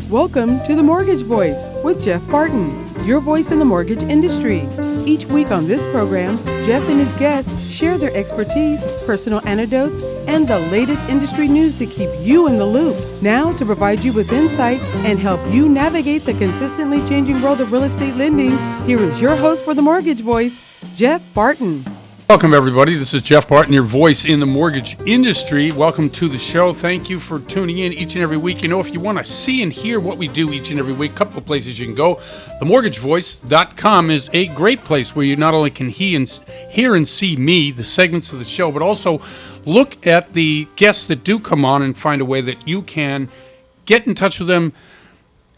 Welcome to The Mortgage Voice with Jeff Barton, your voice in the mortgage industry. Each week on this program, Jeff and his guests share their expertise, personal anecdotes, and the latest industry news to keep you in the loop. Now, to provide you with insight and help you navigate the consistently changing world of real estate lending, here is your host for The Mortgage Voice, Jeff Barton. Welcome, everybody. This is Jeff Barton, your voice in the mortgage industry. Welcome to the show. Thank you for tuning in each and every week. You know, if you want to see and hear what we do each and every week, a couple of places you can go. TheMortgageVoice.com is a great place where you not only can hear and see me, the segments of the show, but also look at the guests that do come on and find a way that you can get in touch with them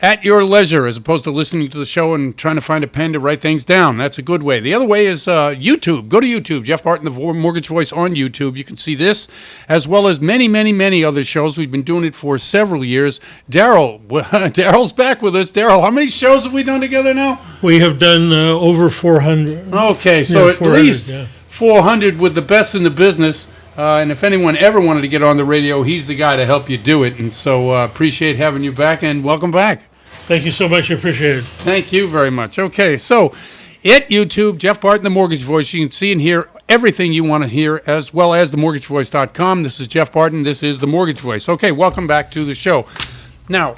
at your leisure, as opposed to listening to the show and trying to find a pen to write things down. That's a good way. The other way is YouTube. Go to YouTube, Jeff Barton, the Mortgage Voice on YouTube. You can see this, as well as many, many, many other shows. We've been doing it for several years. Daryl's back with us. Daryl, how many shows have we done together now? We have done over 400. Okay, so at least 400 with the best in the business. And if anyone ever wanted to get on the radio, he's the guy to help you do it. And so appreciate having you back, and welcome back. Thank you so much. I appreciate it. Thank you very much. Okay, so at YouTube, Jeff Barton, the Mortgage Voice, you can see and hear everything you want to hear, as well as themortgagevoice.com. This is Jeff Barton. This is The Mortgage Voice. Okay, welcome back to the show. Now,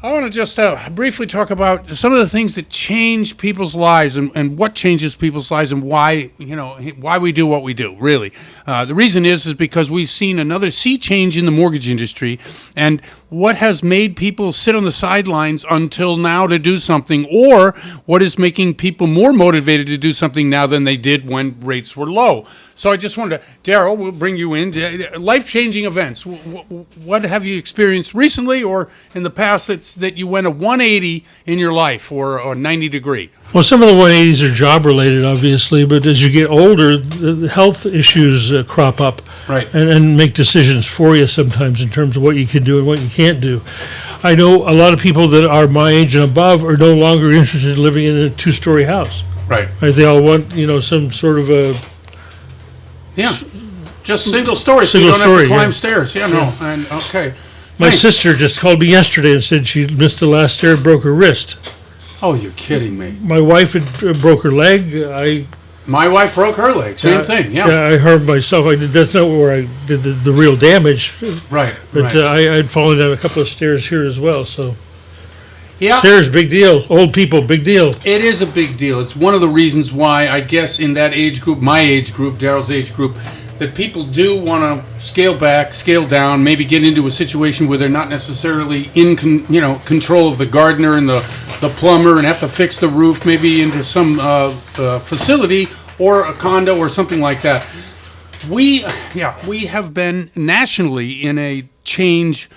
I want to just briefly talk about some of the things that change people's lives and what changes people's lives and why we do what we do, really. The reason is because we've seen another sea change in the mortgage industry, and what has made people sit on the sidelines until now to do something, or what is making people more motivated to do something now than they did when rates were low. So I just wanted to, Daryl, we'll bring you in. Life-changing events. What have you experienced recently or in the past that you went a 180 in your life or 90 degree? Well, some of the 180s are job-related, obviously, but as you get older, the health issues crop up, right, and make decisions for you sometimes in terms of what you can do and what you can't do. I know a lot of people that are my age and above are no longer interested in living in a two-story house. Right. They all want, some sort of a... Yeah, just single story, so you don't have to climb stairs. Yeah, no, and okay. My sister just called me yesterday and said she missed the last stair and broke her wrist. Oh, you're kidding me. My wife had broke her leg. My wife broke her leg. Same thing, yeah. I hurt myself. That's not where I did the real damage. Right, but I'd fallen down a couple of stairs here as well, so... Yeah. Stairs, big deal. Old people, big deal. It is a big deal. It's one of the reasons why, I guess, in that age group, my age group, Daryl's age group, that people do want to scale back, scale down, maybe get into a situation where they're not necessarily in control of the gardener and the plumber and have to fix the roof, maybe into some facility or a condo or something like that. We have been nationally in a change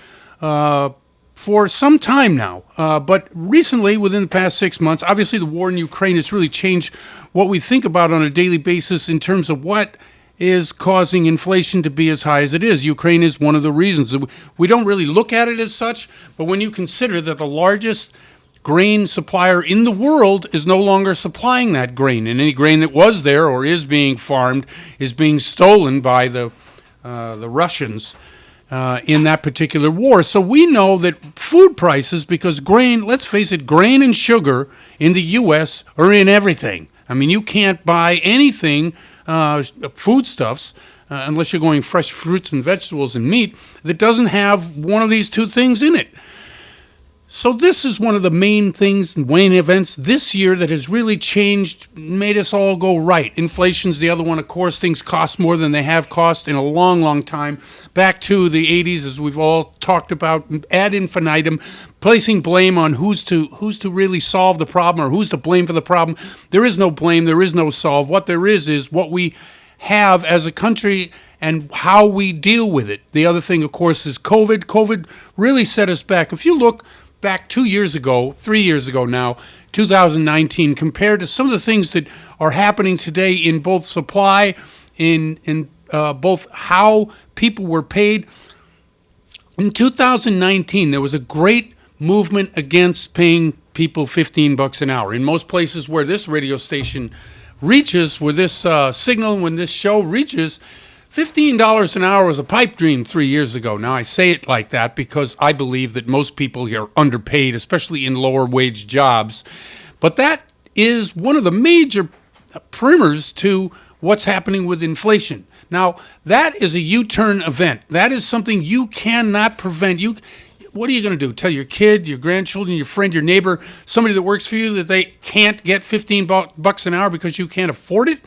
for some time now, but recently, within the past 6 months, obviously the war in Ukraine has really changed what we think about on a daily basis in terms of what is causing inflation to be as high as it is. Ukraine is one of the reasons. We don't really look at it as such, but when you consider that the largest grain supplier in the world is no longer supplying that grain, and any grain that was there or is being farmed is being stolen by the Russians in that particular war. So we know that food prices, because grain, let's face it, grain and sugar in the U.S. are in everything. I mean, you can't buy anything, foodstuffs, unless you're going fresh fruits and vegetables and meat, that doesn't have one of these two things in it. So this is one of the main things, main events this year that has really changed, made us all go right. Inflation's the other one, of course. Things cost more than they have cost in a long, long time. Back to the 80s, as we've all talked about, ad infinitum, placing blame on who's to really solve the problem or who's to blame for the problem. There is no blame. There is no solve. What there is what we have as a country and how we deal with it. The other thing, of course, is COVID. COVID really set us back. If you look back 3 years ago now, 2019, compared to some of the things that are happening today in both supply, in both how people were paid. In 2019, there was a great movement against paying people $15 an hour. In most places where this radio station reaches, where this signal, when this show reaches, $15 an hour was a pipe dream 3 years ago. Now, I say it like that because I believe that most people are underpaid, especially in lower wage jobs. But that is one of the major primers to what's happening with inflation. Now, that is a U-turn event. That is something you cannot prevent. What are you going to do? Tell your kid, your grandchildren, your friend, your neighbor, somebody that works for you that they can't get $15 an hour because you can't afford it?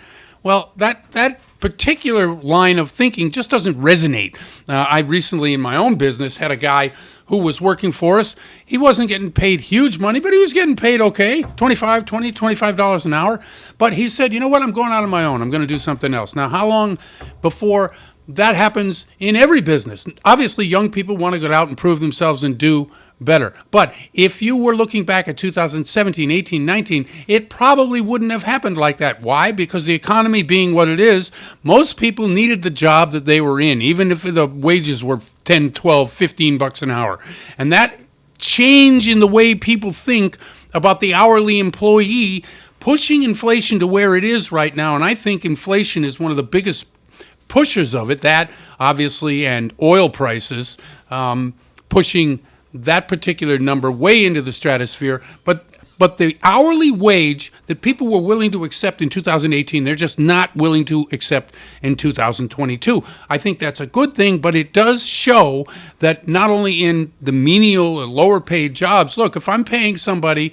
Well, that particular line of thinking just doesn't resonate. I recently, in my own business, had a guy who was working for us. He wasn't getting paid huge money, but he was getting paid okay, $25 an hour. But he said, you know what, I'm going out on my own. I'm going to do something else. Now, how long before that happens in every business? Obviously, young people want to go out and prove themselves and do better. But if you were looking back at 2017, 18, 19, it probably wouldn't have happened like that. Why? Because the economy being what it is, most people needed the job that they were in, even if the wages were 10, 12, 15 bucks an hour. And that change in the way people think about the hourly employee pushing inflation to where it is right now. And I think inflation is one of the biggest pushers of it, that obviously, and oil prices pushing that particular number way into the stratosphere. But the hourly wage that people were willing to accept in 2018, they're just not willing to accept in 2022. I think that's a good thing, but it does show that not only in the menial or lower paid jobs, look, if I'm paying somebody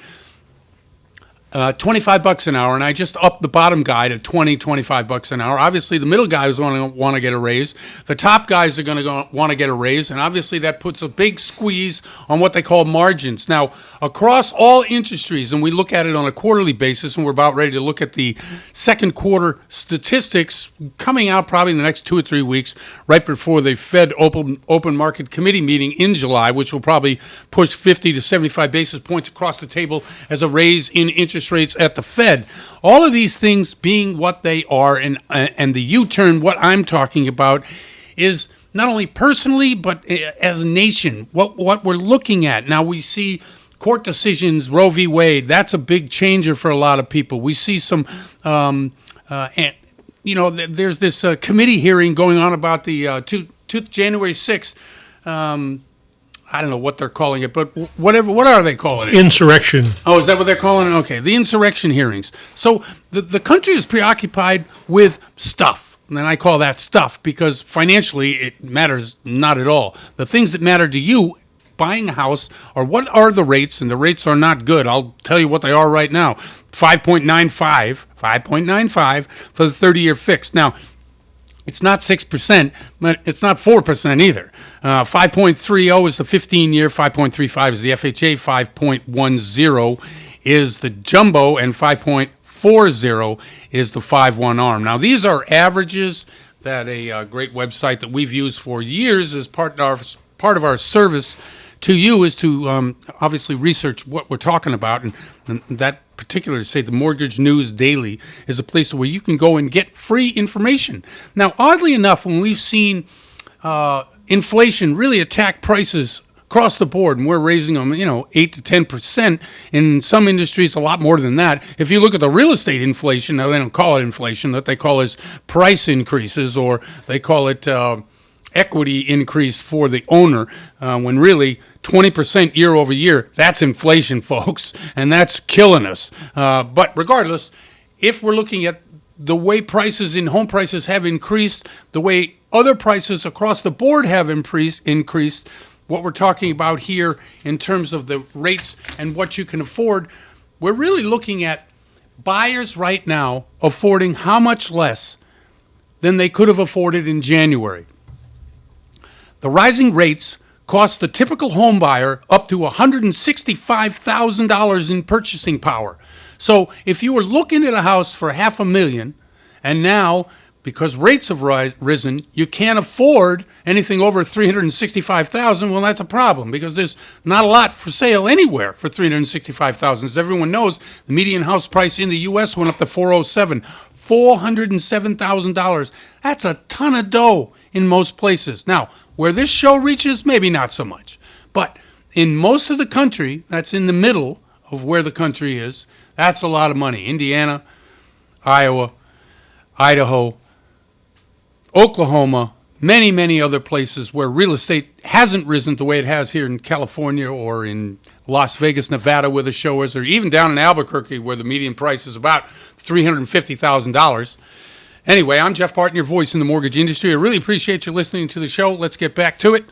$25 an hour, and I just up the bottom guy to $25 an hour. Obviously, the middle guys want to get a raise. The top guys are going to want to get a raise, and obviously that puts a big squeeze on what they call margins. Now, across all industries, and we look at it on a quarterly basis, and we're about ready to look at the second quarter statistics coming out probably in the next 2 or 3 weeks, right before the Fed open market committee meeting in July, which will probably push 50 to 75 basis points across the table as a raise in interest rates at the Fed. All of these things being what they are, and the U-turn, what I'm talking about, is not only personally, but as a nation, what we're looking at. Now we see court decisions, Roe v. Wade, that's a big changer for a lot of people. We see some, there's this committee hearing going on about the January 6th, I don't know what they're calling it, but what are they calling it? Insurrection. Oh, is that what they're calling it? Okay, the insurrection hearings. So the country is preoccupied with stuff, and I call that stuff because financially it matters not at all. The things that matter to you, buying a house, are what are the rates, and the rates are not good. I'll tell you what they are right now. 5.95 for the 30-year fixed. Now, it's not 6%, but it's not 4% either. 5.30 is the 15-year, 5.35 is the FHA, 5.10 is the jumbo, and 5.40 is the 5/1 ARM. Now, these are averages that a great website that we've used for years as part of our service to you is to obviously research what we're talking about, and that particular, say, the Mortgage News Daily is a place where you can go and get free information. Now, oddly enough, when we've seen inflation really attack prices across the board, and we're raising them, 8 to 10%, in some industries a lot more than that. If you look at the real estate inflation, now they don't call it inflation, what they call is price increases, or they call it equity increase for the owner, when really 20% year over year, that's inflation, folks, and that's killing us. But regardless, if we're looking at the way prices in home prices have increased, the way other prices across the board have increased, what we're talking about here in terms of the rates and what you can afford, we're really looking at buyers right now affording how much less than they could have afforded in January. The rising rates cost the typical home buyer up to $165,000 in purchasing power. So if you were looking at a house for $500,000, and now, because rates have risen, you can't afford anything over $365,000, well, that's a problem, because there's not a lot for sale anywhere for $365,000. As everyone knows, the median house price in the U.S. went up to $407,000. That's a ton of dough in most places. Now, where this show reaches, maybe not so much. But in most of the country, that's in the middle of where the country is, that's a lot of money. Indiana, Iowa, Idaho, Oklahoma, many, many other places where real estate hasn't risen the way it has here in California or in Las Vegas, Nevada, where the show is, or even down in Albuquerque, where the median price is about $350,000. Anyway, I'm Jeff Barton, your voice in the mortgage industry. I really appreciate you listening to the show. Let's get back to it.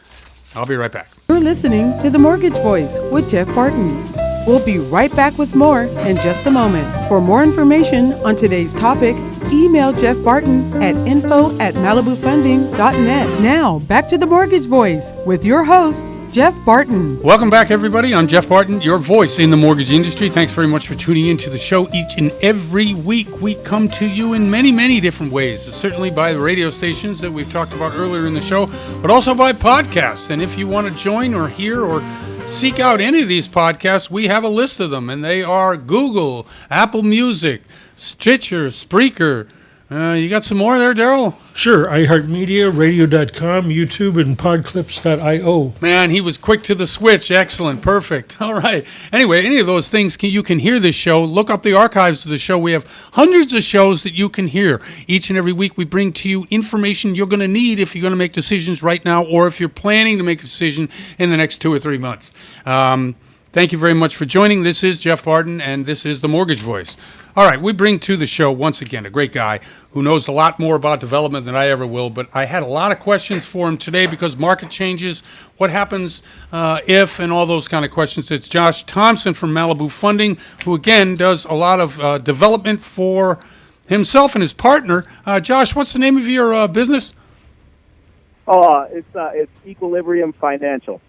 I'll be right back. You're listening to The Mortgage Voice with Jeff Barton. We'll be right back with more in just a moment. For more information on today's topic, email Jeff Barton at info@malibufunding.net. Now, back to The Mortgage Voice with your host, Jeff Barton. Welcome back, everybody. I'm Jeff Barton, your voice in the mortgage industry. Thanks very much for tuning into the show each and every week. We come to you in many, many different ways, certainly by the radio stations that we've talked about earlier in the show, but also by podcasts. And if you want to join or hear or seek out any of these podcasts, we have a list of them, and they are Google, Apple Music, Stitcher, Spreaker. You got some more there, Daryl? Sure. iHeartMedia, Radio.com, YouTube, and Podclips.io. Man, he was quick to the switch. Excellent. Perfect. All right. Anyway, any of those things, you can hear this show. Look up the archives of the show. We have hundreds of shows that you can hear. Each and every week we bring to you information you're going to need if you're going to make decisions right now or if you're planning to make a decision in the next 2 or 3 months. Thank you very much for joining. This is Jeff Barton, and this is The Mortgage Voice. All right, we bring to the show, once again, a great guy who knows a lot more about development than I ever will, but I had a lot of questions for him today because market changes, what happens if, and all those kind of questions. It's Josh Thompson from Malibu Funding, who, again, does a lot of development for himself and his partner. Josh, what's the name of your business? It's Equilibrium Financial.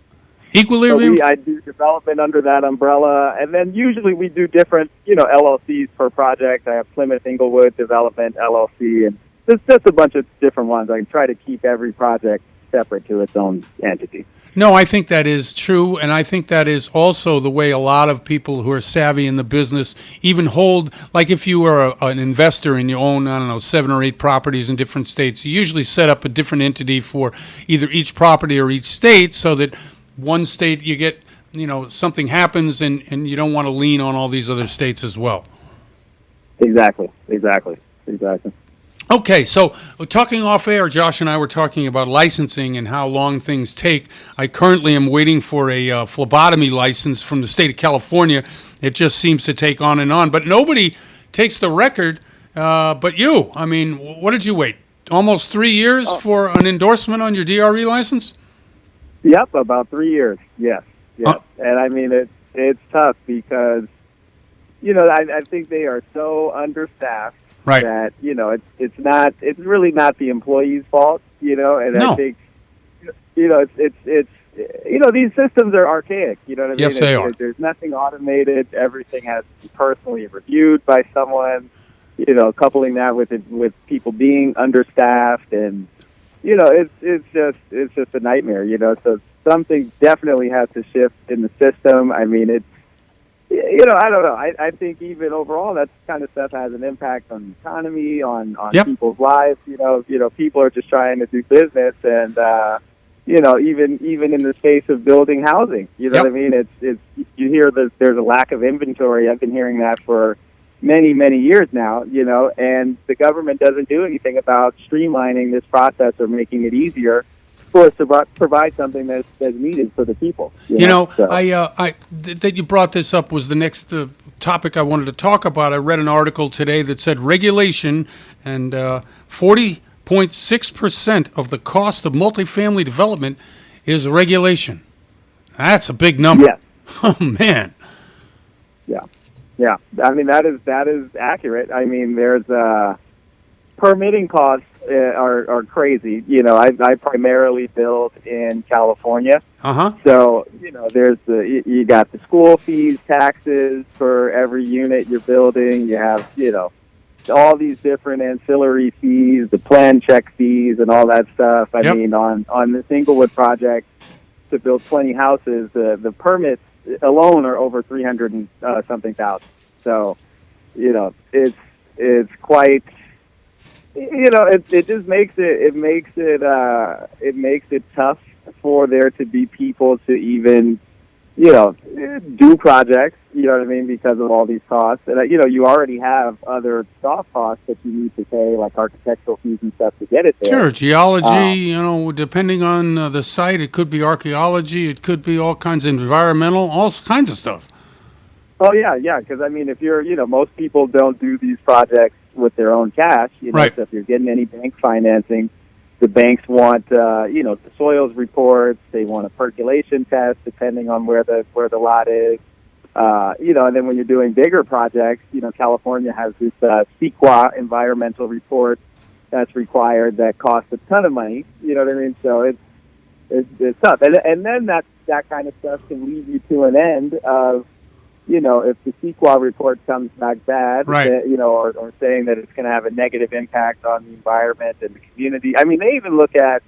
Equilibrium? So I do development under that umbrella, and then usually we do different, LLCs per project. I have Plymouth Inglewood Development LLC, and there's just a bunch of different ones. I can try to keep every project separate to its own entity. No, I think that is true, and I think that is also the way a lot of people who are savvy in the business even hold, like if you are an investor and you own, 7 or 8 properties in different states, you usually set up a different entity for either each property or each state so that one state you get, something happens and you don't want to lean on all these other states as well. Exactly. Okay, so talking off air, Josh and I were talking about licensing and how long things take. I currently am waiting for a phlebotomy license from the state of California. It just seems to take on and on, but nobody takes the record but you. I mean, what did you wait? Almost 3 years for an endorsement on your DRE license? Yep, about 3 years. Yes. And I mean, it's tough because, I think they are so understaffed that, it's really not the employee's fault, and no. I think, these systems are archaic, you know what I mean? Yes, they are. There's nothing automated. Everything has to be personally reviewed by someone, coupling that with people being understaffed and, it's just a nightmare, so something definitely has to shift in the system. I mean, it's, I don't know. I think even overall that kind of stuff has an impact on the economy, on Yep. people's lives. People are just trying to do business and, even in the space of building housing, Yep. what I mean? It's you hear that there's a lack of inventory. I've been hearing that for many, many years now, and the government doesn't do anything about streamlining this process or making it easier for us to provide something that's needed for the people. That you brought this up was the next topic I wanted to talk about. I read an article today that said regulation and 40.6% of the cost of multifamily development is regulation. That's a big number. Yes. Oh, man. Yeah. I mean, that is accurate. I mean, there's permitting costs are crazy. I primarily build in California. So, there's you got the school fees, taxes for every unit you're building. You have, all these different ancillary fees, the plan check fees and all that stuff. I mean, on this Inglewood project to build 20 houses, the permits alone are over 300 and something thousand. So, it's quite, it just makes it tough for there to be people to even do projects, you know what I mean, because of all these costs. And, you already have other soft costs that you need to pay, like architectural fees and stuff to get it there. Sure, geology, depending on the site, it could be archaeology, it could be all kinds of environmental, all kinds of stuff. Oh, yeah, because, if you're, most people don't do these projects with their own cash, right. So if you're getting any bank financing, the banks want, the soils reports. They want a percolation test, depending on where the lot is. And then when you're doing bigger projects, California has this CEQA environmental report that's required that costs a ton of money. You know what I mean? So it's tough. And then that kind of stuff can lead you to an end of, if the CEQA report comes back bad, right. Or saying that it's going to have a negative impact on the environment and the community. They even look at,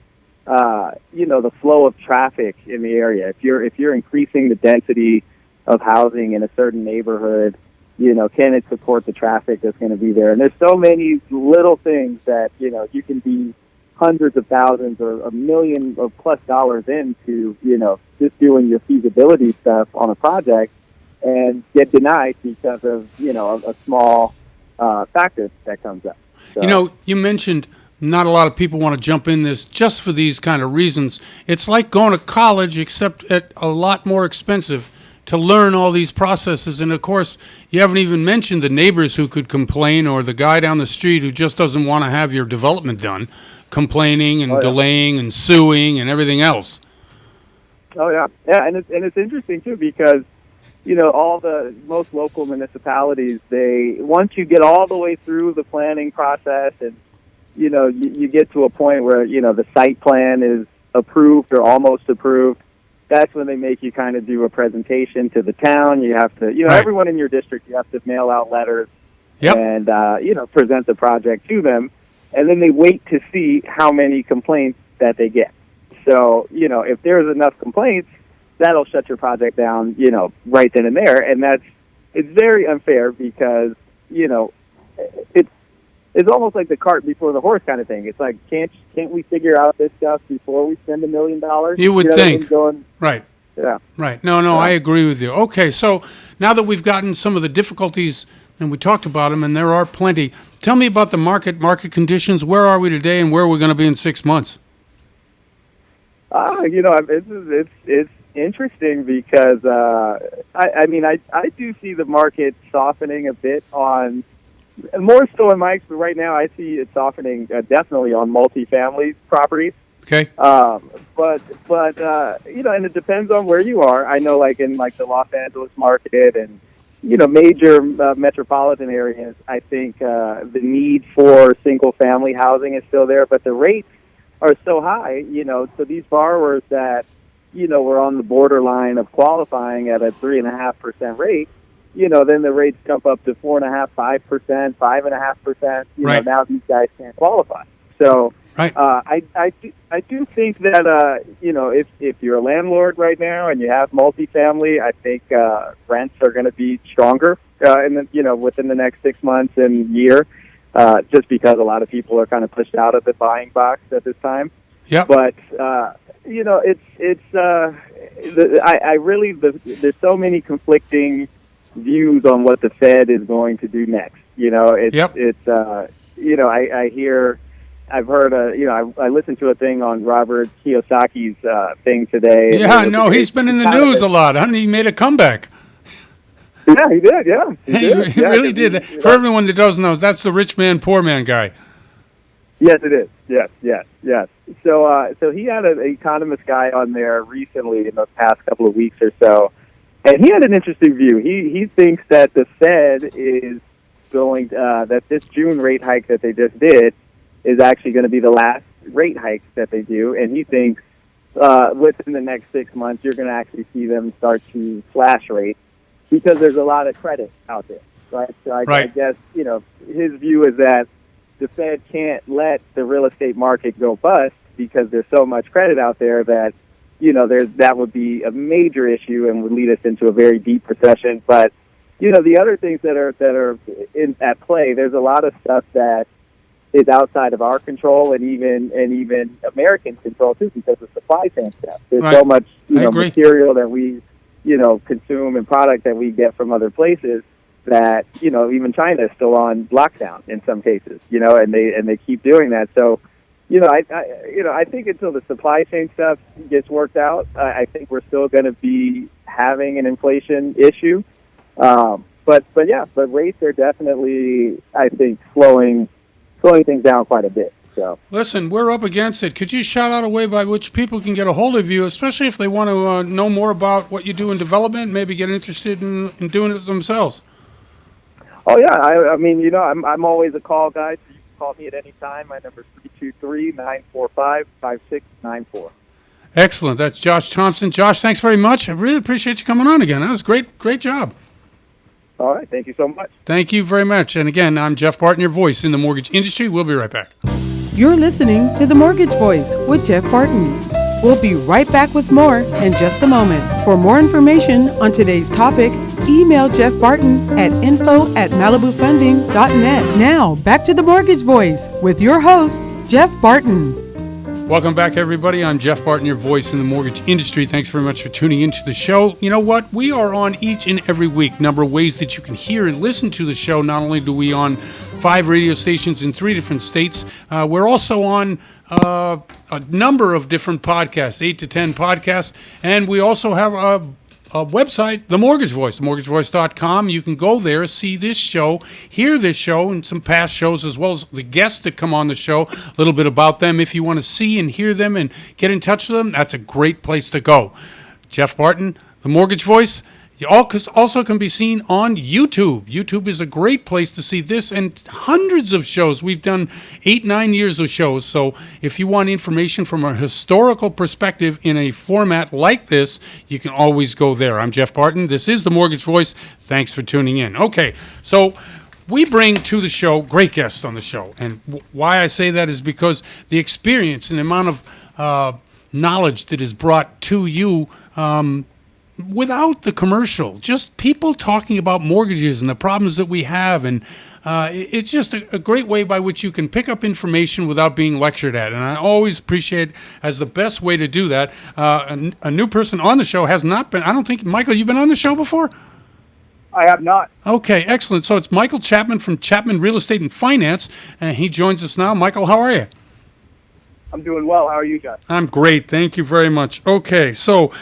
the flow of traffic in the area. If you're increasing the density of housing in a certain neighborhood, can it support the traffic that's going to be there? And there's so many little things that, you can be hundreds of thousands or $1 million or plus dollars into, just doing your feasibility stuff on a project, and get denied because of, a small factor that comes up. So, you mentioned not a lot of people want to jump in this just for these kind of reasons. It's like going to college, except at a lot more expensive to learn all these processes. And, of course, you haven't even mentioned the neighbors who could complain, or the guy down the street who just doesn't want to have your development done, complaining and delaying and suing and everything else. Oh, yeah. Yeah, and it's interesting, too, because most local municipalities, once you get all the way through the planning process and, you get to a point where, the site plan is approved or almost approved, that's when they make you kind of do a presentation to the town. You have to, right. Everyone in your district, you have to mail out letters yep. and, present the project to them. And then they wait to see how many complaints that they get. So, if there's enough complaints, that'll shut your project down, right then and there. And it's very unfair because, it's almost like the cart before the horse kind of thing. It's like, can't we figure out this stuff before we spend $1 million? You would think. Right. Yeah. Right. No, I agree with you. Okay, so now that we've gotten some of the difficulties, and we talked about them, and there are plenty, tell me about the market conditions. Where are we today, and where are we going to be in 6 months? It's interesting because I do see the market softening a bit on, more so in my experience right now. I see it softening definitely on multifamily properties. Okay. But and it depends on where you are. I know, like in the Los Angeles market and major metropolitan areas, I think the need for single family housing is still there, but the rates are so high. So these borrowers that were on the borderline of qualifying at a 3.5% rate, then the rates jump up to 4.5%, 5%, 5.5%. Right. Now these guys can't qualify. So right. I do think that if you're a landlord right now and you have multifamily, I think rents are going to be stronger within the next 6 months and year, just because a lot of people are kind of pushed out of the buying box at this time. Yeah. But there's so many conflicting views on what the Fed is going to do next. I've heard I listened to a thing on Robert Kiyosaki's thing today. Yeah, he's been in the news a lot, huh? He made a comeback. Yeah, he did. Yeah, he really did. For everyone that doesn't know, that's the rich man, poor man guy. Yes, it is. Yes. So he had an economist guy on there recently in the past couple of weeks or so, and he had an interesting view. He thinks that the Fed is going that this June rate hike that they just did is actually going to be the last rate hike that they do, and he thinks within the next 6 months you're going to actually see them start to slash rates because there's a lot of credit out there, right? So I guess his view is that the Fed can't let the real estate market go bust because there's so much credit out there that that would be a major issue and would lead us into a very deep recession. But the other things that are at play, there's a lot of stuff that is outside of our control and even American control too, because of supply chain stuff. There's so much material that we consume and product that we get from other places that, even China is still on lockdown in some cases, and they keep doing that. So, I think until the supply chain stuff gets worked out, I think we're still going to be having an inflation issue. But rates are definitely, I think, slowing things down quite a bit. So listen, we're up against it. Could you shout out a way by which people can get a hold of you, especially if they want to know more about what you do in development, maybe get interested in doing it themselves? Oh yeah, I'm always a call guy. So you can call me at any time. My number is 323-945-5694. Excellent. That's Josh Thompson. Josh, thanks very much. I really appreciate you coming on again. That was great. Great job. All right. Thank you so much. Thank you very much. And again, I'm Jeff Barton, your voice in the mortgage industry. We'll be right back. You're listening to The Mortgage Voice with Jeff Barton. We'll be right back with more in just a moment. For more information on today's topic, email Jeff Barton at info@malibufunding.net. Now, back to The Mortgage Voice with your host, Jeff Barton. Welcome back, everybody. I'm Jeff Barton, your voice in the mortgage industry. Thanks very much for tuning into the show. You know what? We are on each and every week. Number of ways that you can hear and listen to the show. Not only do we on 5 radio stations in 3 different states, we're also on a number of different podcasts, 8 to 10 podcasts, and we also have a website, The Mortgage Voice, themortgagevoice.com. You can go there, see this show, hear this show, and some past shows, as well as the guests that come on the show, a little bit about them. If you want to see and hear them and get in touch with them, that's a great place to go. Jeff Barton, The Mortgage Voice. You also can be seen on YouTube. YouTube is a great place to see this and hundreds of shows. We've done 8-9 years of shows. So if you want information from a historical perspective in a format like this, you can always go there. I'm Jeff Barton. This is The Mortgage Voice. Thanks for tuning in. Okay, so we bring to the show great guests on the show. And why I say that is because the experience and the amount of knowledge that is brought to you without the commercial, just people talking about mortgages and the problems that we have. And it's just a great way by which you can pick up information without being lectured at. And I always appreciate as the best way to do that. A new person on the show has not been, I don't think, Michael, you've been on the show before? I have not. Okay, excellent. So it's Michael Chapman from Chapman Real Estate and Finance. And he joins us now. Michael, how are you? I'm doing well. How are you guys? I'm great. Thank you very much. Okay, so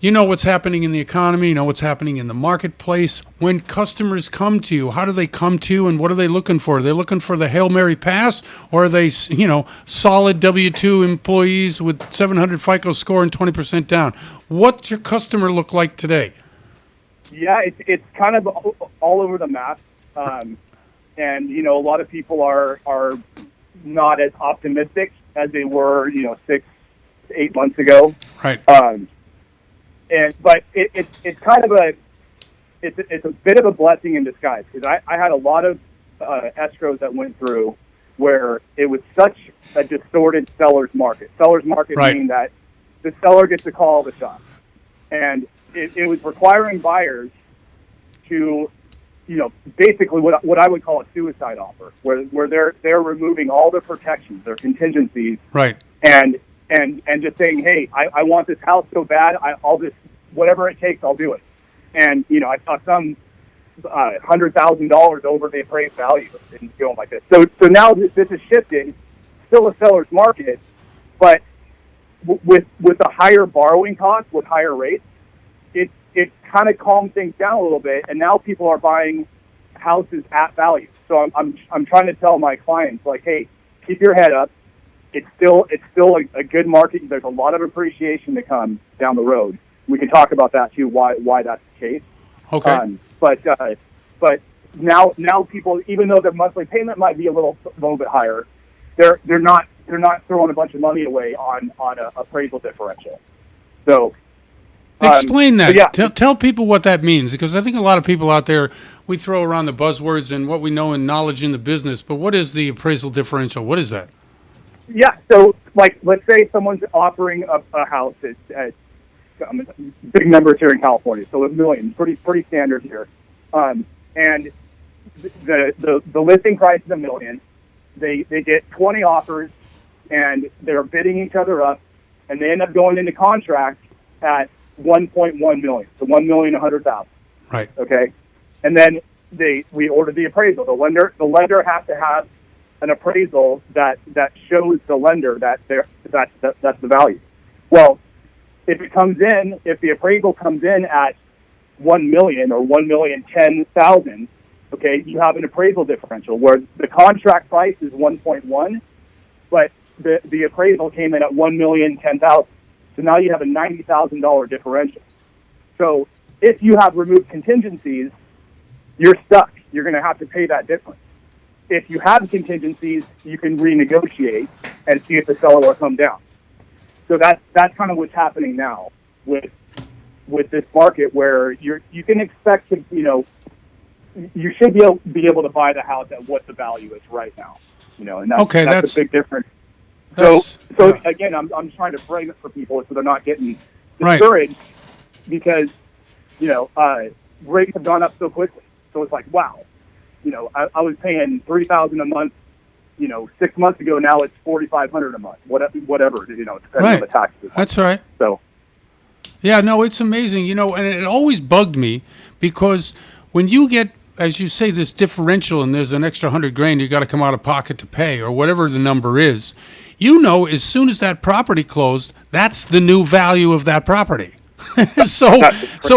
you know what's happening in the economy, you know what's happening in the marketplace. When customers come to you, how do they come to you and what are they looking for? Are they looking for the Hail Mary pass, or are they, solid W-2 employees with 700 FICO score and 20% down? What's your customer look like today? Yeah, it's kind of all over the map. And, a lot of people are not as optimistic as they were, 6-8 months ago. Right. But it's kind of it's a bit of a blessing in disguise, because I had a lot of escrows that went through where it was such a distorted seller's market. Seller's market right. Meaning that the seller gets to call the shots, and it was requiring buyers to, basically what I would call a suicide offer, where they're removing all their protections, their contingencies, right, and just saying, hey, I want this house so bad, I'll just, whatever it takes, I'll do it. And, I saw some $100,000 over the appraised value and going like this. So now this is shifting, still a seller's market, but with the higher borrowing costs, with higher rates, it kind of calmed things down a little bit, and now people are buying houses at value. So I'm trying to tell my clients, like, hey, keep your head up. It's still a good market. There's a lot of appreciation to come down the road. We can talk about that too, why that's the case. Okay. But now people, even though their monthly payment might be a little bit higher, they're not throwing a bunch of money away on a appraisal differential. So explain that. So yeah. Tell people what that means, because I think a lot of people out there, we throw around the buzzwords and what we know and knowledge in the business. But what is the appraisal differential? What is that? Yeah, so let's say someone's offering a house at big numbers here in California, so $1 million, pretty standard here, and the listing price is $1 million. They get 20 offers, and they're bidding each other up, and they end up going into contract at 1.1 million, so 1,100,000. Right. Okay, and then we ordered the appraisal. The lender has to have an appraisal that shows the lender that that's the value. Well, if the appraisal comes in at 1 million or 1,010,000, okay, you have an appraisal differential where the contract price is 1.1, but the appraisal came in at 1,010,000. So now you have a $90,000 differential. So if you have removed contingencies, you're stuck. You're going to have to pay that difference. If you have contingencies, you can renegotiate and see if the seller will come down. So that's kind of what's happening now with this market, where you can expect to, you should be able to buy the house at what the value is right now, and that's a big difference. So again, I'm trying to frame it for people so they're not getting discouraged, because rates have gone up so quickly. So it's like, wow, I was paying $3,000 a month, 6 months ago. Now it's $4,500 a month. Whatever, depending on the taxes. That's right. So, yeah, no, it's amazing, and it always bugged me, because when you get, as you say, this differential and there's an extra $100,000 you got to come out of pocket to pay, or whatever the number is, as soon as that property closed, that's the new value of that property. So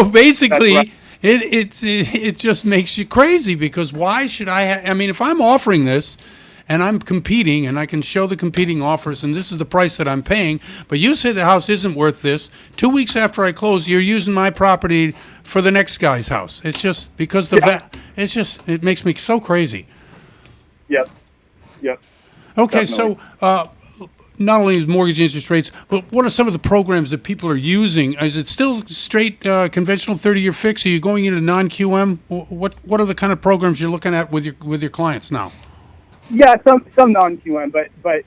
basically, right. It just makes you crazy, because why should if I'm offering this and I'm competing and I can show the competing offers and this is the price that I'm paying, but you say the house isn't worth this, 2 weeks after I close, you're using my property for the next guy's house. It's just because it makes me so crazy. Yep. Okay, Definitely. So not only is mortgage interest rates, but what are some of the programs that people are using? Is it still straight conventional 30-year fix? Are you going into non-QM? What are the kind of programs you're looking at with your clients now? Yeah, some non-QM, but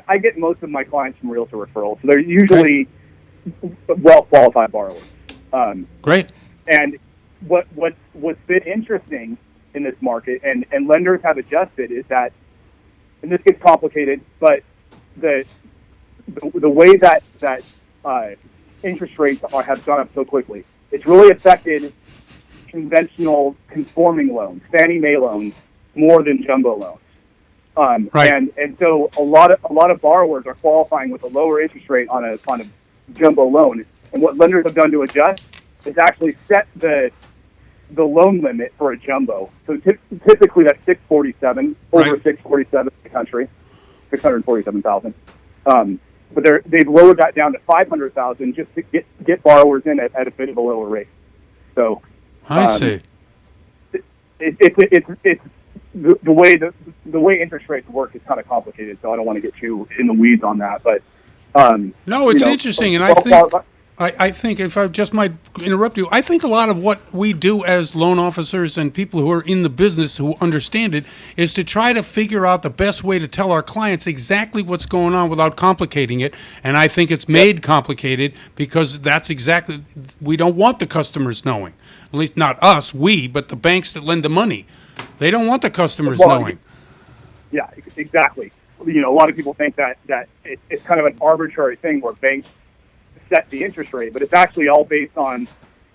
I get most of my clients from realtor referrals, so they're usually well qualified borrowers. Great. And what's been interesting in this market, and lenders have adjusted, is that, and this gets complicated, but the way that interest rates have gone up so quickly, it's really affected conventional conforming loans, Fannie Mae loans, more than jumbo loans. Right. And so a lot of borrowers are qualifying with a lower interest rate on a jumbo loan. And what lenders have done to adjust is actually set the loan limit for a jumbo. So typically that's 647, over right. 647 in the country, 647,000. But they've lowered that down to 500,000 just to get borrowers in at a bit of a lower rate. So I see. It's the way interest rates work is kind of complicated, so I don't want to get too in the weeds on that. But no, it's interesting, and I think, if I just might interrupt you, I think a lot of what we do as loan officers and people who are in the business who understand it is to try to figure out the best way to tell our clients exactly what's going on without complicating it. And I think it's made complicated because we don't want the customers knowing. At least not us, but the banks that lend the money. They don't want the customers knowing. Yeah, exactly. A lot of people think that it's kind of an arbitrary thing where banks set the interest rate, but it's actually all based on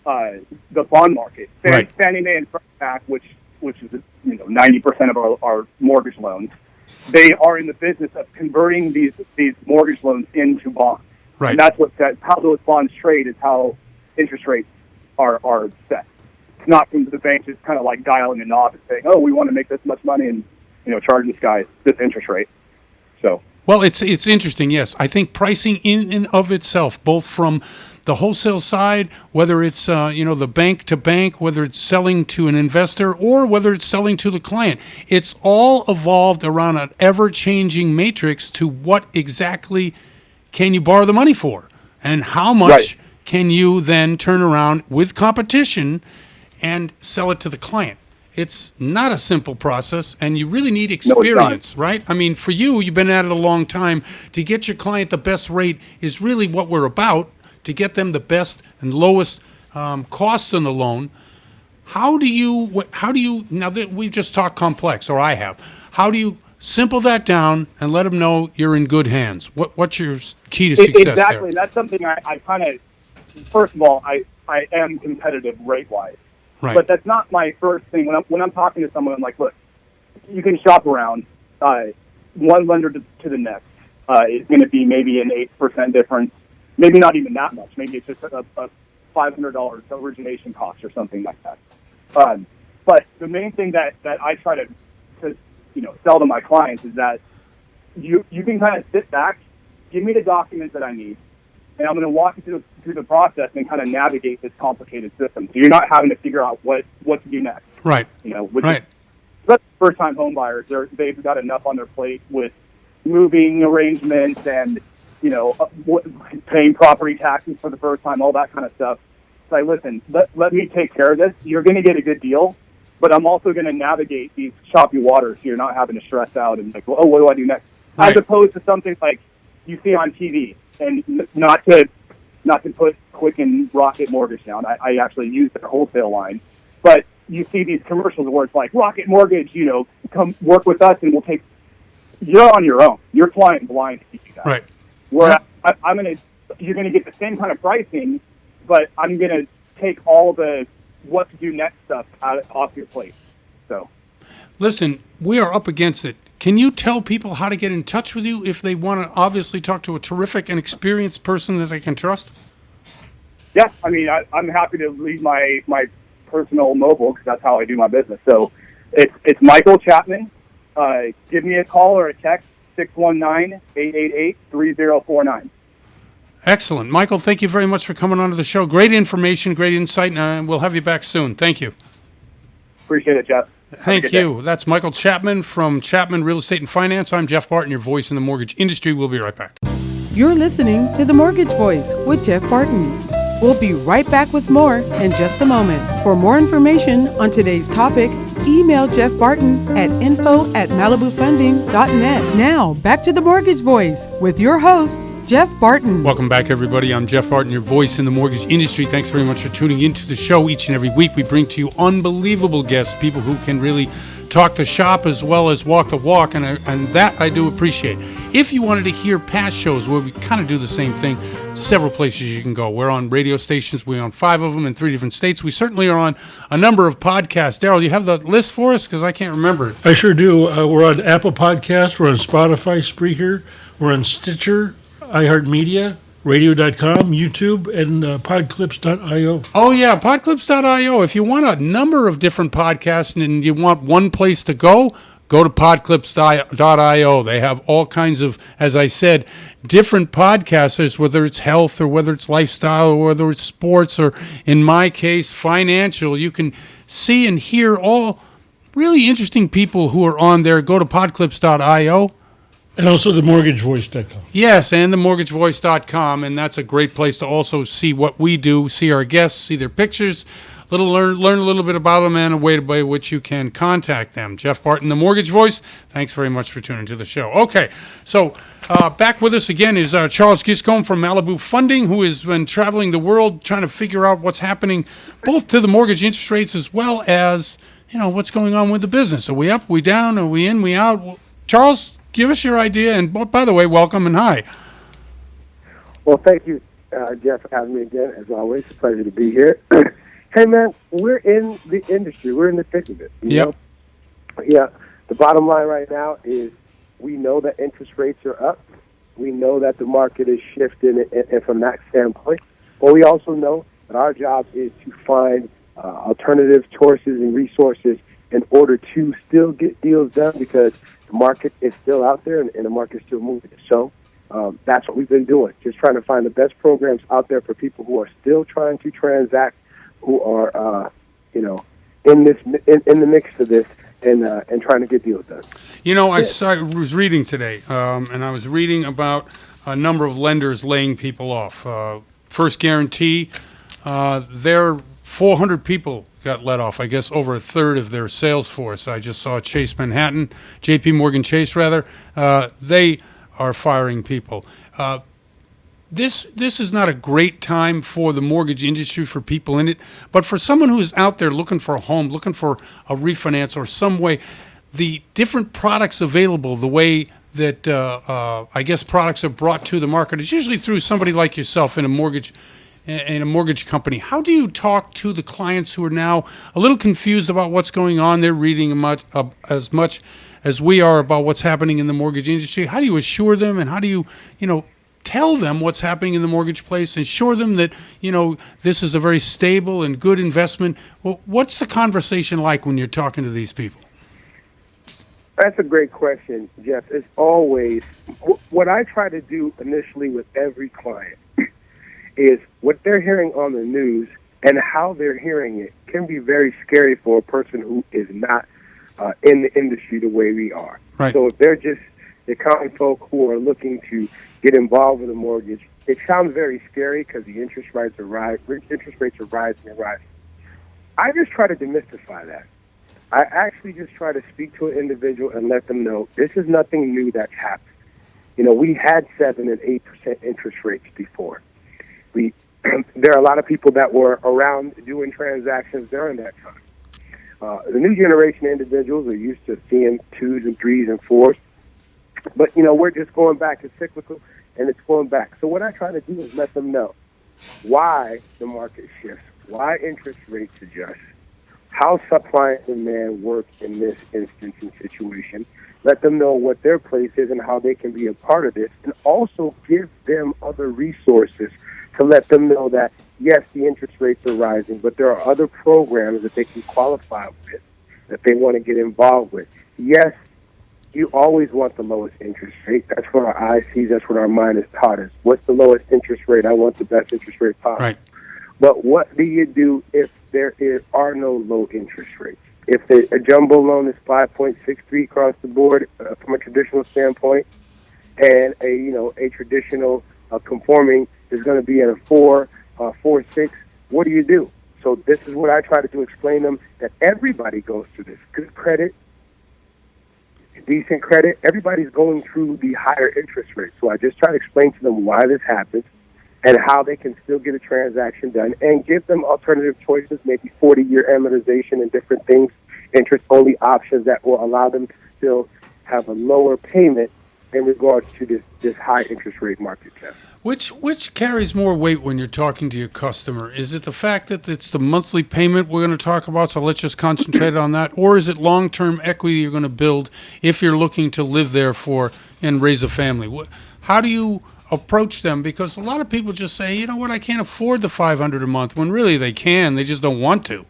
the bond market. Right. Fannie Mae and Freddie Mac, which is 90% of our mortgage loans, they are in the business of converting these mortgage loans into bonds. Right. And that's how those bonds trade, is how interest rates are set. It's not from the bank just kind of like dialing a knob and saying, "Oh, we want to make this much money and charge this guy this interest rate." So. Well, it's interesting, yes. I think pricing in and of itself, both from the wholesale side, whether it's the bank to bank, whether it's selling to an investor or whether it's selling to the client, it's all evolved around an ever-changing matrix to what exactly can you borrow the money for, and how much can you then turn around with competition and sell it to the client. It's not a simple process, and you really need experience, right? I mean, for you've been at it a long time. To get your client the best rate is really what we're about, to get them the best and lowest cost on the loan. How do you, now that we've just talked complex, or I have, how do you Simple that down and let them know you're in good hands. What's your key to success exactly. there? That's something I kind of, first of all, I am competitive rate-wise. Right. But that's not my first thing. When I'm talking to someone, I'm like, look, you can shop around. One lender to the next is going to be maybe an 8% difference. Maybe not even that much. Maybe it's just a $500 origination cost or something like that. But the main thing that I try to sell to my clients is that you can kind of sit back, give me the documents that I need, and I'm going to walk you through the process and kind of navigate this complicated system. So you're not having to figure out what to do next. Right. Right. First-time home buyers, they've got enough on their plate with moving arrangements and paying property taxes for the first time, all that kind of stuff. So listen, let me take care of this. You're going to get a good deal, but I'm also going to navigate these choppy waters so you're not having to stress out and like, well, oh, what do I do next? Right. As opposed to something like you see on TV, and not to put Quicken Rocket Mortgage down. I actually use their wholesale line, but you see these commercials where it's like Rocket Mortgage, come work with us and we'll take. You're on your own. You're flying blind to you guys. Right. Where you're gonna get the same kind of pricing, but I'm gonna take all the what to do next stuff off your plate. So, listen, we are up against it. Can you tell people how to get in touch with you if they want to obviously talk to a terrific and experienced person that they can trust? Yeah, I mean, I'm happy to leave my personal mobile because that's how I do my business. So it's Michael Chapman. Give me a call or a text, 619-888-3049. Excellent. Michael, thank you very much for coming on to the show. Great information, great insight, and we'll have you back soon. Thank you. Appreciate it, Jeff. Thank you. That's Michael Chapman from Chapman Real Estate and Finance. I'm Jeff Barton, your voice in the mortgage industry. We'll be right back. You're listening to The Mortgage Voice with Jeff Barton. We'll be right back with more in just a moment. For more information on today's topic, email Jeff Barton at info@malibufunding.net. Now, back to The Mortgage Voice with your host, Jeff Barton. Welcome back, everybody. I'm Jeff Barton, your voice in the mortgage industry. Thanks very much for tuning into the show. Each and every week, we bring to you unbelievable guests, people who can really talk the shop as well as walk the walk, and that I do appreciate. If you wanted to hear past shows where we kind of do the same thing, several places you can go. We're on radio stations. We're on 5 of them in 3 different states. We certainly are on a number of podcasts. Daryl, you have the list for us? Because I can't remember it. I sure do. We're on Apple Podcasts. We're on Spotify, Spreaker. We're on Stitcher, iHeartMedia, radio.com, YouTube, and podclips.io. Oh, yeah, podclips.io. If you want a number of different podcasts and you want one place to go to podclips.io. They have all kinds of, as I said, different podcasters, whether it's health or whether it's lifestyle or whether it's sports or, in my case, financial. You can see and hear all really interesting people who are on there. Go to podclips.io. And also themortgagevoice.com. Yes, and themortgagevoice.com, and that's a great place to also see what we do, see our guests, see their pictures, learn a little bit about them, and a way by which you can contact them. Jeff Barton, The Mortgage Voice, thanks very much for tuning to the show. Okay, so back with us again is Charles Giscombe from Malibu Funding, who has been traveling the world trying to figure out what's happening both to the mortgage interest rates as well as, what's going on with the business. Are we up, we down, are we in, we out? Charles, give us your idea, and by the way, welcome and hi. Well, thank you, Jeff, for having me again. As always, a pleasure to be here. Hey, man, we're in the industry. We're in the thick of it. You know? Yeah, the bottom line right now is we know that interest rates are up. We know that the market is shifting, and from that standpoint. But we also know that our job is to find alternative choices and resources in order to still get deals done, because the market is still out there and the market is still moving. So that's what we've been doing, just trying to find the best programs out there for people who are still trying to transact, who are, in the mix of this and trying to get deals done. I was reading today, and I was reading about a number of lenders laying people off. First Guarantee, their 400 people got let off, I guess over a third of their sales force. I just saw Chase Manhattan, JP Morgan Chase rather, they are firing people. This is not a great time for the mortgage industry, for people in it, but for someone who is out there looking for a home, looking for a refinance or some way, the different products available, the way that I guess products are brought to the market is usually through somebody like yourself in a mortgage company. How do you talk to the clients who are now a little confused about what's going on? They're reading as much as we are about what's happening in the mortgage industry. How do you assure them, and how do you tell them what's happening in the mortgage place and assure them that this is a very stable and good investment? Well, what's the conversation like when you're talking to these people? That's a great question, Jeff. It's always what I try to do initially with every client is what they're hearing on the news and how they're hearing it can be very scary for a person who is not in the industry the way we are. Right. So if they're just the common folk who are looking to get involved with a mortgage, it sounds very scary because the interest rates are rising and rising. I just try to demystify that. I actually just try to speak to an individual and let them know this is nothing new that's happened. We had 7 and 8% interest rates before. There are a lot of people that were around doing transactions during that time. The new generation of individuals are used to seeing 2s and 3s and 4s. But, we're just going back. It's cyclical, and it's going back. So what I try to do is let them know why the market shifts, why interest rates adjust, how supply and demand work in this instance and situation. Let them know what their place is and how they can be a part of this, and also give them other resources to let them know that, yes, the interest rates are rising, but there are other programs that they can qualify with, that they want to get involved with. Yes, you always want the lowest interest rate. That's what our eye sees. That's what our mind is taught us. What's the lowest interest rate? I want the best interest rate possible. Right. But what do you do if there are no low interest rates? If a jumbo loan is 5.63 across the board from a traditional standpoint, and a traditional conforming is going to be at a 4.6, what do you do? So this is what I try to do: explain them that everybody goes through this. Good credit, decent credit, everybody's going through the higher interest rates. So I just try to explain to them why this happens and how they can still get a transaction done, and give them alternative choices, maybe 40-year amortization and different things, interest-only options that will allow them to still have a lower payment in regards to this high interest rate market, Jeff. Which carries more weight when you're talking to your customer? Is it the fact that it's the monthly payment we're going to talk about, so let's just concentrate on that, or is it long-term equity you're going to build if you're looking to live there and raise a family? How do you approach them? Because a lot of people just say, you know what, I can't afford the $500 a month, when really they can, they just don't want to.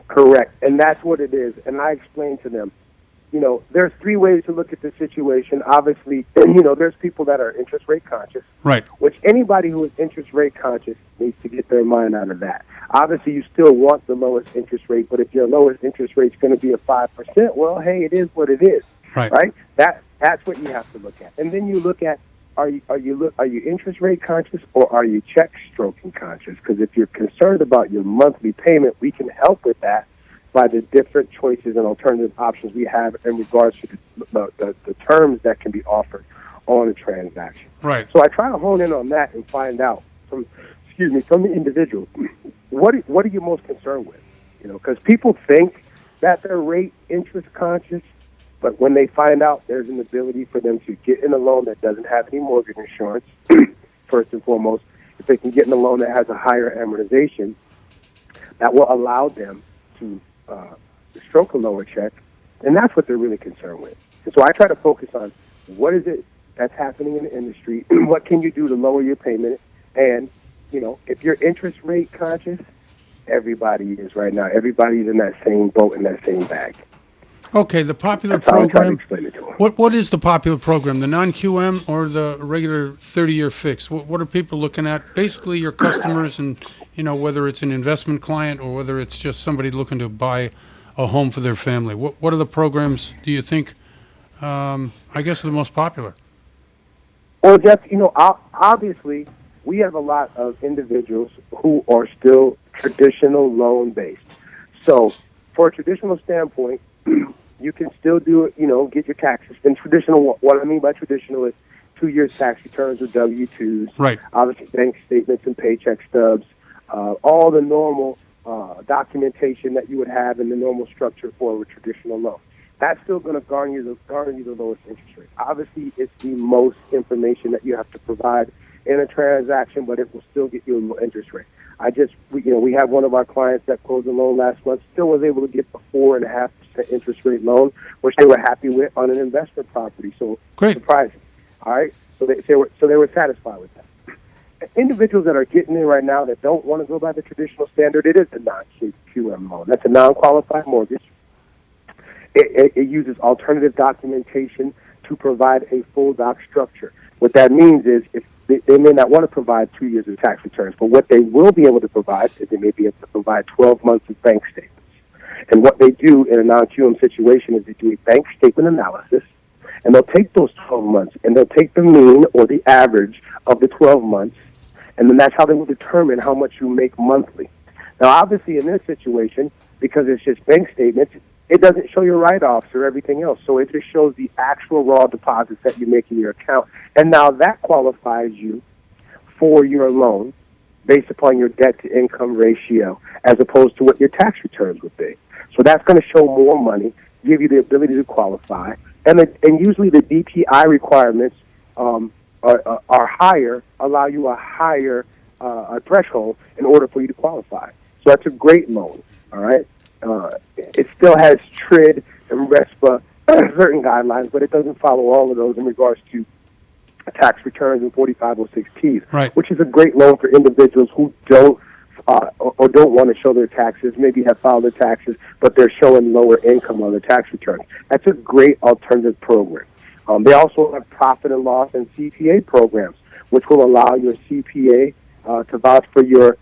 Correct, and that's what it is. And I explain to them, there's 3 ways to look at the situation. Obviously, there's people that are interest rate conscious. Right. Which anybody who is interest rate conscious needs to get their mind out of that. Obviously, you still want the lowest interest rate, but if your lowest interest rate is going to be a 5%, well, hey, it is what it is. Right. That's what you have to look at. And then you look at, are you interest rate conscious, or are you check stroking conscious? Because if you're concerned about your monthly payment, we can help with that by the different choices and alternative options we have in regards to the terms that can be offered on a transaction. Right. So I try to hone in on that and find out from the individual, what are you most concerned with? Because people think that they're rate interest conscious, but when they find out there's an ability for them to get in a loan that doesn't have any mortgage insurance, first and foremost, if they can get in a loan that has a higher amortization, that will allow them to stroke a lower check, and that's what they're really concerned with. And so I try to focus on what is it that's happening in the industry, what can you do to lower your payment, and, if you're interest rate conscious, everybody is right now. Everybody's in that same boat, in that same bag. Okay, the popular program. What is the popular program? The non-QM or the regular 30-year fix? What are people looking at? Basically, your customers, and whether it's an investment client or whether it's just somebody looking to buy a home for their family. What are the programs do you think? I guess are the most popular. Well, Jeff, obviously we have a lot of individuals who are still traditional loan based. So, for a traditional standpoint, you can still do it, get your taxes. And traditional, what I mean by traditional is 2 years tax returns or W-2s. Right. Obviously, bank statements and paycheck stubs, all the normal documentation that you would have in the normal structure for a traditional loan. that's still going to garner you the lowest interest rate. Obviously, it's the most information that you have to provide in a transaction, but it will still get you a low interest rate. We have one of our clients that closed a loan last month, still was able to get a 4.5% interest rate loan, which they were happy with on an investment property. So great, surprising. All right, so they were satisfied with that. Individuals that are getting in right now that don't want to go by the traditional standard, it is a non-QM loan. That's a non-qualified mortgage. It uses alternative documentation to provide a full doc structure. What that means is if they may not want to provide 2 years of tax returns, but what they will be able to provide is they may be able to provide 12 months of bank statements. And what they do in a non-QM situation is they do a bank statement analysis, and they'll take those 12 months, and they'll take the mean or the average of the 12 months, and then that's how they will determine how much you make monthly. Now, obviously, in this situation, because it's just bank statements, it doesn't show your write-offs or everything else. So it just shows the actual raw deposits that you make in your account. And now that qualifies you for your loan based upon your debt-to-income ratio as opposed to what your tax returns would be. So that's going to show more money, give you the ability to qualify. And usually the DTI requirements are higher, allow you a higher threshold in order for you to qualify. So that's a great loan, all right? It still has TRID and RESPA certain guidelines, but it doesn't follow all of those in regards to tax returns and 4506Ts, right, which is a great loan for individuals who don't or don't want to show their taxes, maybe have filed their taxes, but they're showing lower income on their tax returns. That's a great alternative program. They also have profit and loss and CPA programs, which will allow your CPA to vouch for your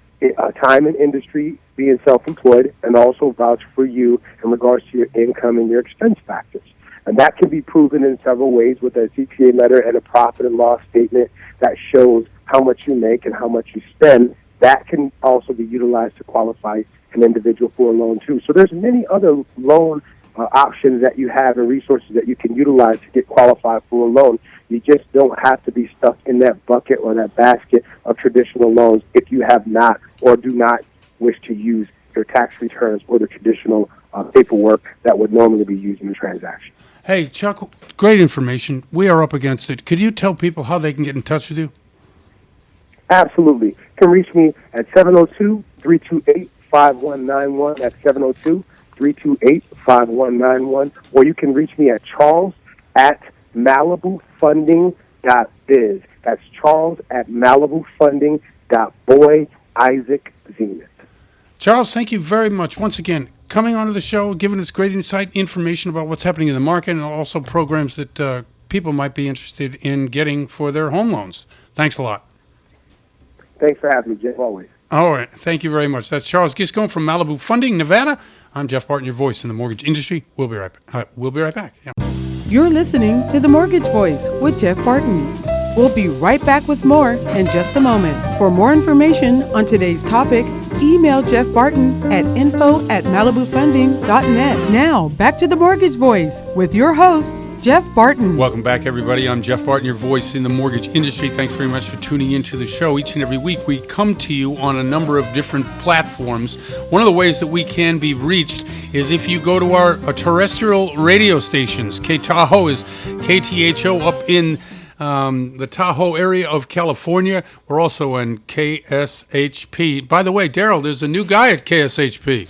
time in industry, being self-employed, and also vouch for you in regards to your income and your expense factors. And that can be proven in several ways with a CPA letter and a profit and loss statement that shows how much you make and how much you spend. That can also be utilized to qualify an individual for a loan, too. So there's many other loan options that you have and resources that you can utilize to get qualified for a loan. You just don't have to be stuck in that bucket or that basket of traditional loans if you have not or do not wish to use your tax returns or the traditional paperwork that would normally be used in the transaction. Hey, Chuck, great information. We are up against it. Could you tell people how they can get in touch with you? Absolutely. You can reach me at 702-328-5191. That's 702-328-5191. Or you can reach me at charles@malibufunding.biz. That's charles@malibufunding.boy Isaac Zenith. Charles, thank you very much. Once again, coming onto the show, giving us great insight, information about what's happening in the market, and also programs that people might be interested in getting for their home loans. Thanks a lot. Thanks for having me, Jeff, always. All right. Thank you very much. That's Charles Giscombe from Malibu Funding, Nevada. I'm Jeff Barton, your voice in the mortgage industry. We'll be right back. Yeah. You're listening to The Mortgage Voice with Jeff Barton. We'll be right back with more in just a moment. For more information on today's topic, email Jeff Barton at info@malibufunding.net. Now, back to The Mortgage Voice with your host, Jeff Barton. Welcome back, everybody. I'm Jeff Barton, your voice in the mortgage industry. Thanks very much for tuning into the show. Each and every week, we come to you on a number of different platforms. One of the ways that we can be reached is if you go to our terrestrial radio stations. K-Tahoe is KTHO up in the Tahoe area of California. We're also on KSHP. By the way, Daryl, there's a new guy at KSHP.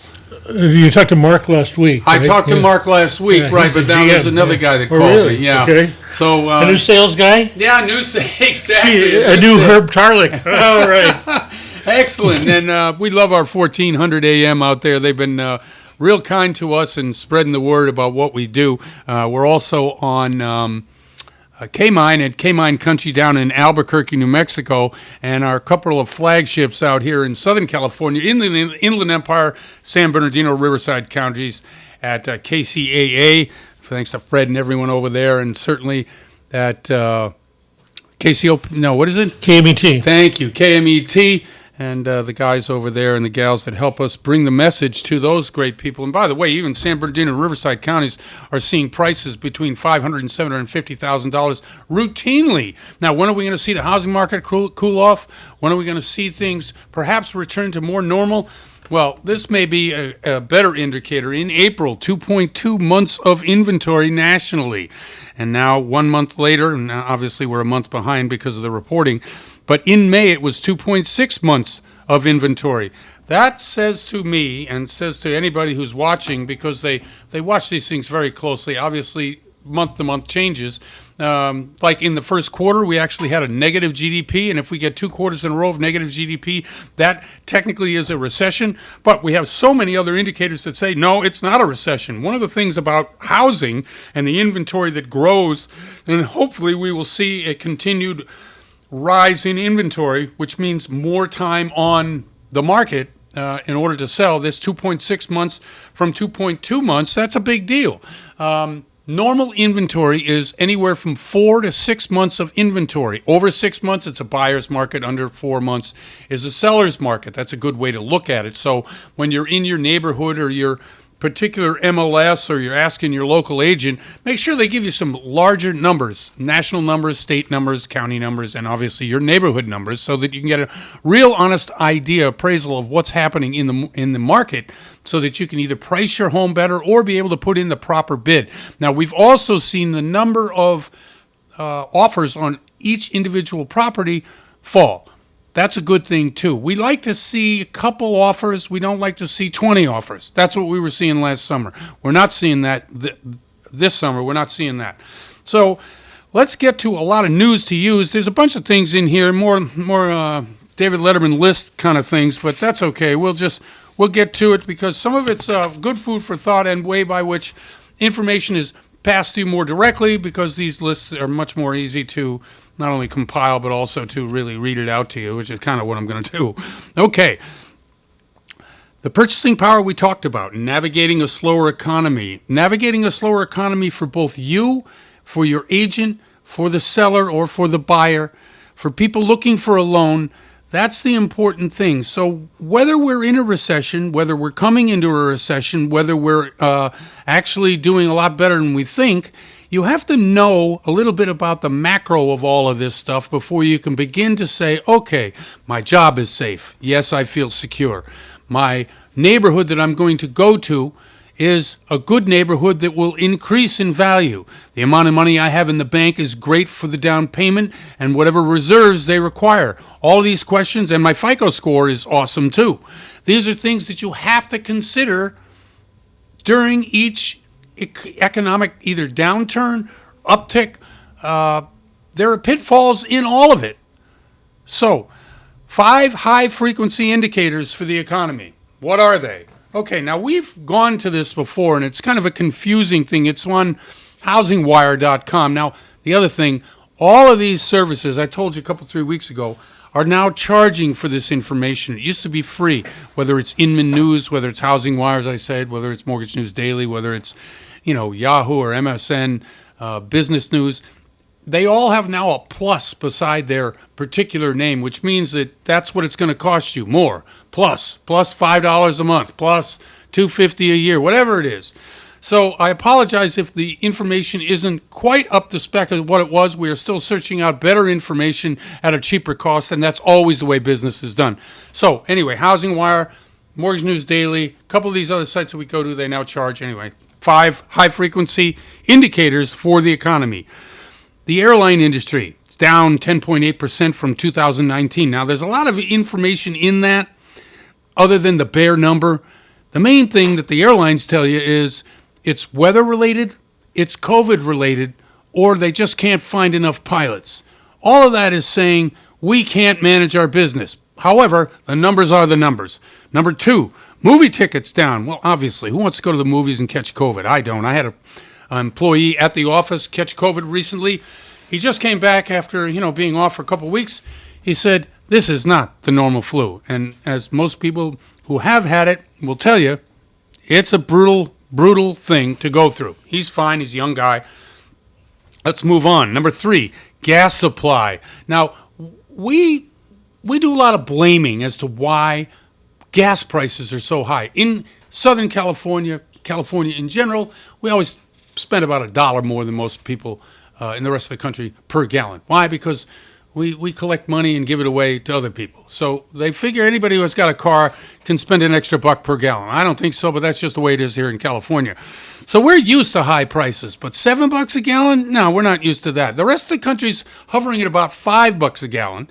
You talked to Mark last week, right? I talked to Mark last week, right, but now there's another guy that called really? me. Yeah. Okay. So, a new sales guy? Yeah, exactly. A new Herb Tarlick. All right. Excellent. And we love our 1400 AM out there. They've been real kind to us and spreading the word about what we do. We're also on K-Mine at K-Mine Country down in Albuquerque, New Mexico, and our couple of flagships out here in Southern California, in the Inland Empire, San Bernardino, Riverside counties at KCAA. Thanks to Fred and everyone over there, and certainly at KCO. No, what is it? KMET. Thank you, KMET. and the guys over there and the gals that help us bring the message to those great people. And by the way, even San Bernardino and Riverside counties are seeing prices between $500,000 and $750,000 routinely. Now, when are we going to see the housing market cool off? When are we going to see things perhaps return to more normal? Well, this may be a better indicator. In April, 2.2 months of inventory nationally. And now 1 month later, and obviously we're a month behind because of the reporting, but in May it was 2.6 months of inventory. That says to me, and says to anybody who's watching, because they watch these things very closely, obviously month-to-month changes. Like in the first quarter, we actually had a negative GDP, and if we get 2 quarters in a row of negative GDP, that technically is a recession. But we have so many other indicators that say, no, it's not a recession. One of the things about housing and the inventory that grows, and hopefully we will see a continued rise in inventory, which means more time on the market in order to sell. This 2.6 months from 2.2 months, that's a big deal. Normal inventory is anywhere from 4 to 6 months of inventory. Over 6 months, it's a buyer's market. Under 4 months is a seller's market. That's a good way to look at it. So when you're in your neighborhood or your particular MLS or you're asking your local agent, make sure they give you some larger numbers, national numbers, state numbers, county numbers, and obviously your neighborhood numbers, so that you can get a real honest idea, appraisal of what's happening in the market, so that you can either price your home better or be able to put in the proper bid. Now, we've also seen the number of offers on each individual property fall. That's a good thing, too. We like to see a couple offers. We don't like to see 20 offers. That's what we were seeing last summer. We're not seeing that this summer. We're not seeing that. So let's get to a lot of news to use. There's a bunch of things in here, more David Letterman list kind of things, but that's okay. We'll get to it because some of it's good food for thought and way by which information is passed to you more directly, because these lists are much more easy to not only compile, but also to really read it out to you, which is kind of what I'm going to do. Okay. The purchasing power we talked about, navigating a slower economy. Navigating a slower economy for both you, for your agent, for the seller, or for the buyer, for people looking for a loan. That's the important thing. So whether we're in a recession, whether we're coming into a recession, whether we're actually doing a lot better than we think, you have to know a little bit about the macro of all of this stuff before you can begin to say, okay, my job is safe. Yes, I feel secure. My neighborhood that I'm going to go to is a good neighborhood that will increase in value. The amount of money I have in the bank is great for the down payment and whatever reserves they require. All of these questions, and my FICO score is awesome too. These are things that you have to consider during each economic either downturn, uptick. There are pitfalls in all of it. So, 5 high-frequency indicators for the economy. What are they? Okay, now we've gone to this before, and it's kind of a confusing thing. It's on housingwire.com. Now, the other thing, all of these services, I told you 3 weeks ago, are now charging for this information. It used to be free, whether it's Inman News, whether it's Housing Wire, as I said, whether it's Mortgage News Daily, whether it's Yahoo or MSN, Business News. They all have now a plus beside their particular name, which means that that's what it's going to cost you more. Plus $5 a month, plus $250 a year, whatever it is. So I apologize if the information isn't quite up to spec of what it was. We are still searching out better information at a cheaper cost, and that's always the way business is done. So anyway, Housing Wire, Mortgage News Daily, a couple of these other sites that we go to, they now charge anyway. 5 high-frequency indicators for the economy. The airline industry, it's down 10.8% from 2019. Now, there's a lot of information in that other than the bare number. The main thing that the airlines tell you is it's weather-related, it's COVID-related, or they just can't find enough pilots. All of that is saying we can't manage our business. However, the numbers are the numbers. Number 2, movie tickets down. Well, obviously, who wants to go to the movies and catch COVID? I don't. I had an employee at the office catch COVID recently. He just came back after, being off for a couple of weeks. He said, this is not the normal flu. And as most people who have had it will tell you, it's a brutal thing to go through. He's fine. He's a young guy. Let's move on. Number 3, gas supply. Now, we we do a lot of blaming as to why gas prices are so high. In Southern California in general, we always spend about $1 more than most people in the rest of the country per gallon. Why? Because we collect money and give it away to other people. So they figure anybody who has got a car can spend an extra $1 per gallon. I don't think so, but that's just the way it is here in California. So we're used to high prices, but $7 a gallon? No, we're not used to that. The rest of the country's hovering at about $5 a gallon.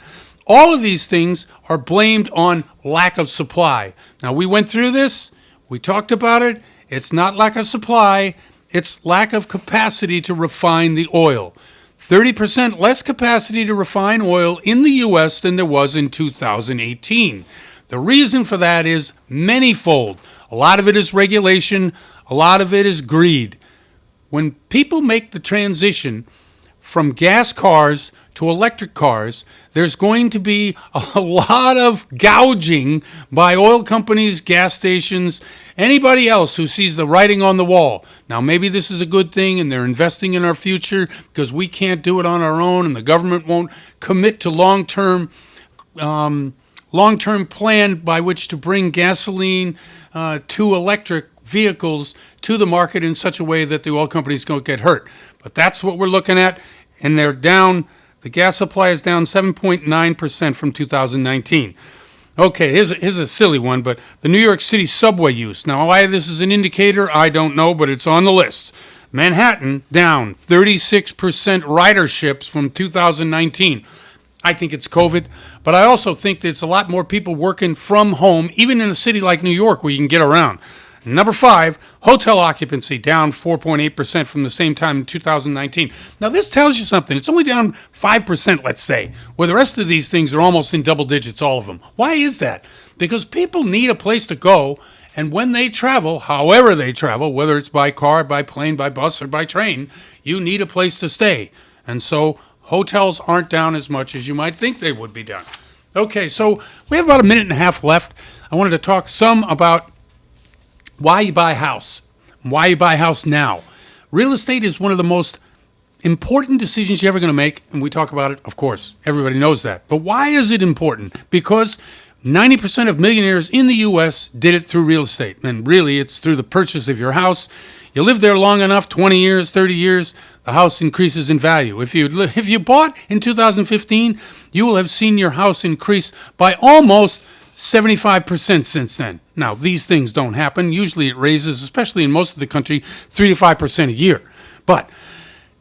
All of these things are blamed on lack of supply. Now, we went through this. We talked about it. It's not lack of supply. It's lack of capacity to refine the oil. 30% less capacity to refine oil in the U.S. than there was in 2018. The reason for that is manyfold. A lot of it is regulation. A lot of it is greed. When people make the transition from gas cars to electric cars, there's going to be a lot of gouging by oil companies, gas stations, anybody else who sees the writing on the wall. Now, maybe this is a good thing and they're investing in our future because we can't do it on our own and the government won't commit to long-term plan by which to bring gasoline to electric vehicles to the market in such a way that the oil companies don't get hurt. But that's what we're looking at, and they're down. The gas supply is down 7.9% from 2019. Okay, here's a silly one, but the New York City subway use. Now, why this is an indicator, I don't know, but it's on the list. Manhattan, down 36% riderships from 2019. I think it's COVID, but I also think that it's a lot more people working from home, even in a city like New York where you can get around. Number 5, hotel occupancy down 4.8% from the same time in 2019. Now, this tells you something. It's only down 5%, let's say, where the rest of these things are almost in double digits, all of them. Why is that? Because people need a place to go, and when they travel, however they travel, whether it's by car, by plane, by bus, or by train, you need a place to stay. And so hotels aren't down as much as you might think they would be down. Okay, so we have about a minute and a half left. I wanted to talk some about why you buy a house, why you buy a house now. Real estate is one of the most important decisions you're ever going to make, and we talk about it, of course. Everybody knows that. But why is it important? Because 90% of millionaires in the U.S. did it through real estate, and really it's through the purchase of your house. You live there long enough, 20 years, 30 years, the house increases in value. If you bought in 2015, you will have seen your house increase by almost 75% since then. Now, these things don't happen. Usually it raises, especially in most of the country, 3 to 5% a year. But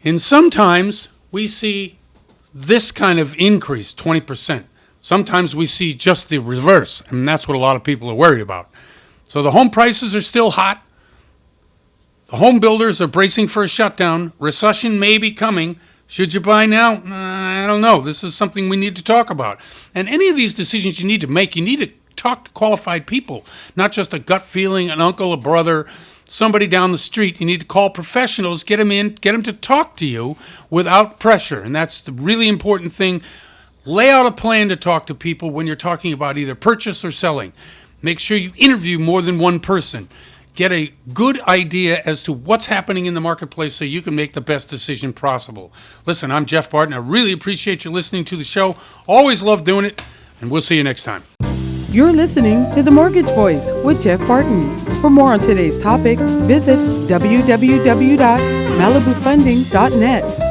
in sometimes we see this kind of increase, 20%. Sometimes we see just the reverse, and that's what a lot of people are worried about. So the home prices are still hot. The home builders are bracing for a shutdown. Recession may be coming. Should you buy now? I don't know. This is something we need to talk about. And any of these decisions you need to make, you need to talk to qualified people, not just a gut feeling, an uncle, a brother, somebody down the street. You need to call professionals, get them in, get them to talk to you without pressure. And that's the really important thing. Lay out a plan to talk to people when you're talking about either purchase or selling. Make sure you interview more than one person. Get a good idea as to what's happening in the marketplace so you can make the best decision possible. Listen, I'm Jeff Barton. I really appreciate you listening to the show. Always love doing it, and we'll see you next time. You're listening to The Mortgage Voice with Jeff Barton. For more on today's topic, visit www.malibufunding.net.